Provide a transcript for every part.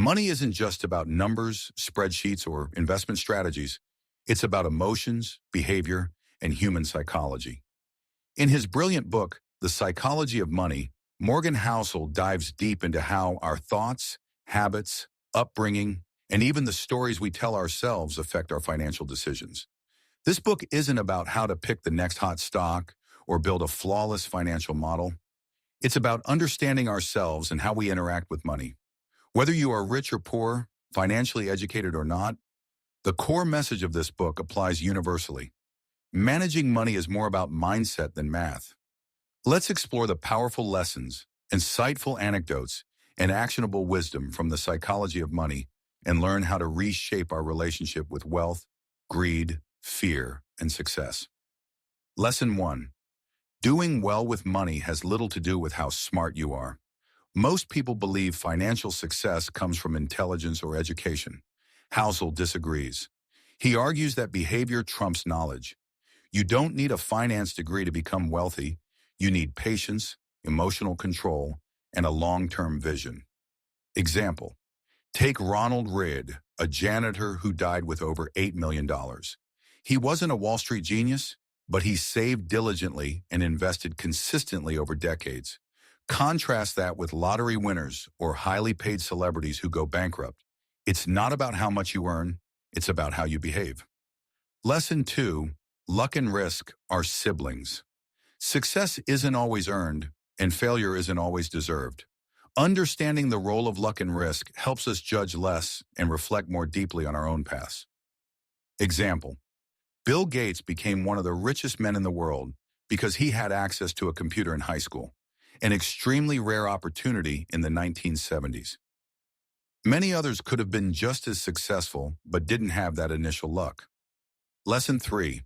Money isn't just about numbers, spreadsheets, or investment strategies. It's about emotions, behavior, and human psychology. In his brilliant book, The Psychology of Money, Morgan Housel dives deep into how our thoughts, habits, upbringing, and even the stories we tell ourselves affect our financial decisions. This book isn't about how to pick the next hot stock or build a flawless financial model. It's about understanding ourselves and how we interact with money. Whether you are rich or poor, financially educated or not, the core message of this book applies universally. Managing money is more about mindset than math. Let's explore the powerful lessons, insightful anecdotes, and actionable wisdom from the psychology of money and learn how to reshape our relationship with wealth, greed, fear, and success. Lesson 1. Doing well with money has little to do with how smart you are. Most people believe financial success comes from intelligence or education. Housel disagrees. He argues that behavior trumps knowledge. You don't need a finance degree to become wealthy. You need patience, emotional control, and a long-term vision. Example, take Ronald Reid, a janitor who died with over $8 million. He wasn't a Wall Street genius, but he saved diligently and invested consistently over decades. Contrast that with lottery winners or highly paid celebrities who go bankrupt. It's not about how much you earn, it's about how you behave. Lesson 2, luck and risk are siblings. Success isn't always earned, and failure isn't always deserved. Understanding the role of luck and risk helps us judge less and reflect more deeply on our own paths. Example, Bill Gates became one of the richest men in the world because he had access to a computer in high school, an extremely rare opportunity in the 1970s. Many others could have been just as successful but didn't have that initial luck. Lesson 3.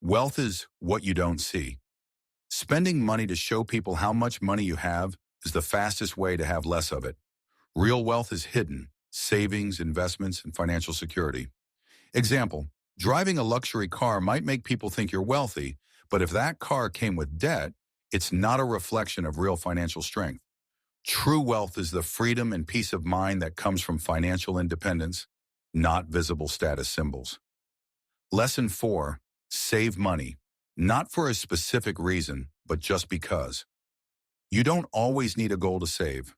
Wealth is what you don't see. Spending money to show people how much money you have is the fastest way to have less of it. Real wealth is hidden: savings, investments, and financial security. Example, driving a luxury car might make people think you're wealthy, but if that car came with debt, it's not a reflection of real financial strength. True wealth is the freedom and peace of mind that comes from financial independence, not visible status symbols. Lesson 4. Save money. Not for a specific reason, but just because. You don't always need a goal to save.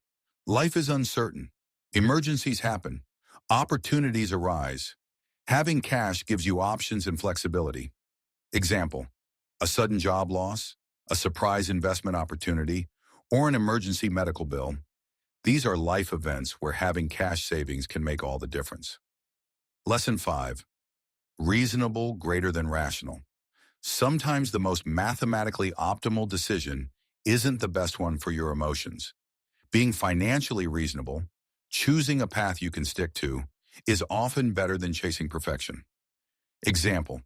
Life is uncertain. Emergencies happen. Opportunities arise. Having cash gives you options and flexibility. Example, a sudden job loss, a surprise investment opportunity, or an emergency medical bill. These are life events where having cash savings can make all the difference. Lesson 5. Reasonable greater than rational. Sometimes the most mathematically optimal decision isn't the best one for your emotions. Being financially reasonable, choosing a path you can stick to, is often better than chasing perfection. Example,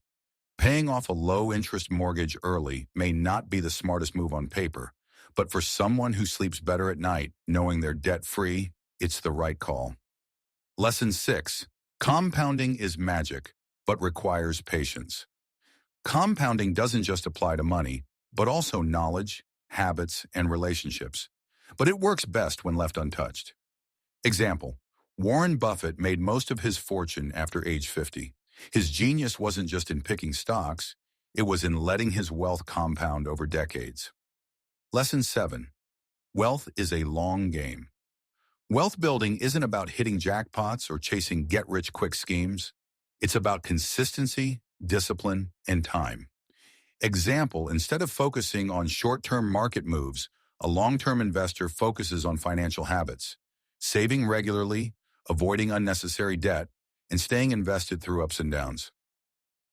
paying off a low-interest mortgage early may not be the smartest move on paper, but for someone who sleeps better at night knowing they're debt-free, it's the right call. Lesson 6. Compounding is magic, but requires patience. Compounding doesn't just apply to money, but also knowledge, habits, and relationships. But it works best when left untouched. Example, Warren Buffett made most of his fortune after age 50. His genius wasn't just in picking stocks, it was in letting his wealth compound over decades. Lesson 7. Wealth is a long game. Wealth building isn't about hitting jackpots or chasing get-rich-quick schemes. It's about consistency, discipline, and time. Example, instead of focusing on short-term market moves, a long-term investor focuses on financial habits, saving regularly, avoiding unnecessary debt, and staying invested through ups and downs.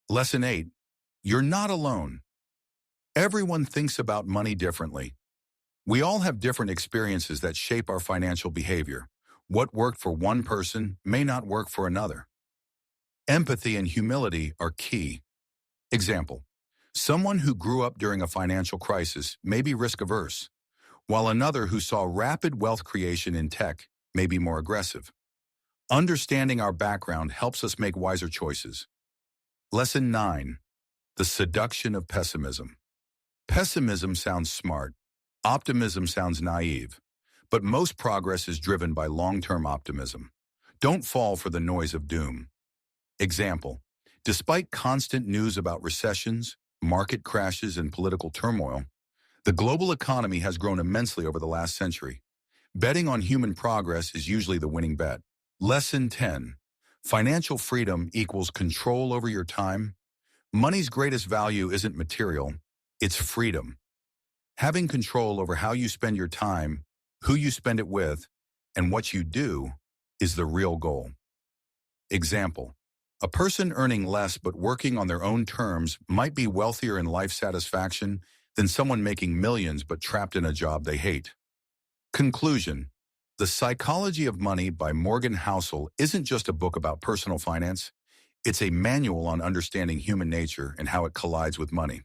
Lesson 8. You're not alone. Everyone thinks about money differently. We all have different experiences that shape our financial behavior. What worked for one person may not work for another. Empathy and humility are key. Example, someone who grew up during a financial crisis may be risk-averse, while another who saw rapid wealth creation in tech may be more aggressive. Understanding our background helps us make wiser choices. Lesson 9. The seduction of pessimism. Pessimism sounds smart. Optimism sounds naive. But most progress is driven by long-term optimism. Don't fall for the noise of doom. Example, despite constant news about recessions, market crashes, and political turmoil, the global economy has grown immensely over the last century. Betting on human progress is usually the winning bet. Lesson 10. Financial freedom equals control over your time. Money's greatest value isn't material, it's freedom. Having control over how you spend your time, who you spend it with, and what you do is the real goal. Example, a person earning less but working on their own terms might be wealthier in life satisfaction than someone making millions but trapped in a job they hate. Conclusion. The Psychology of Money by Morgan Housel isn't just a book about personal finance. It's a manual on understanding human nature and how it collides with money.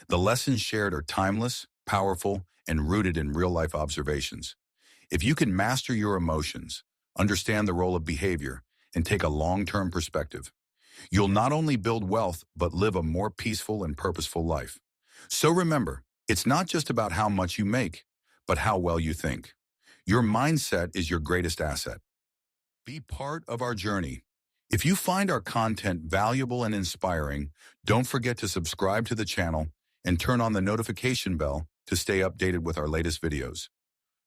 The lessons shared are timeless, powerful, and rooted in real-life observations. If you can master your emotions, understand the role of behavior, and take a long-term perspective, you'll not only build wealth, but live a more peaceful and purposeful life. So remember, it's not just about how much you make, but how well you think. Your mindset is your greatest asset. Be part of our journey. If you find our content valuable and inspiring, don't forget to subscribe to the channel and turn on the notification bell to stay updated with our latest videos.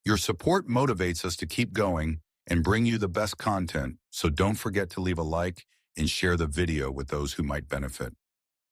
Your support motivates us to keep going and bring you the best content, so don't forget to leave a like and share the video with those who might benefit.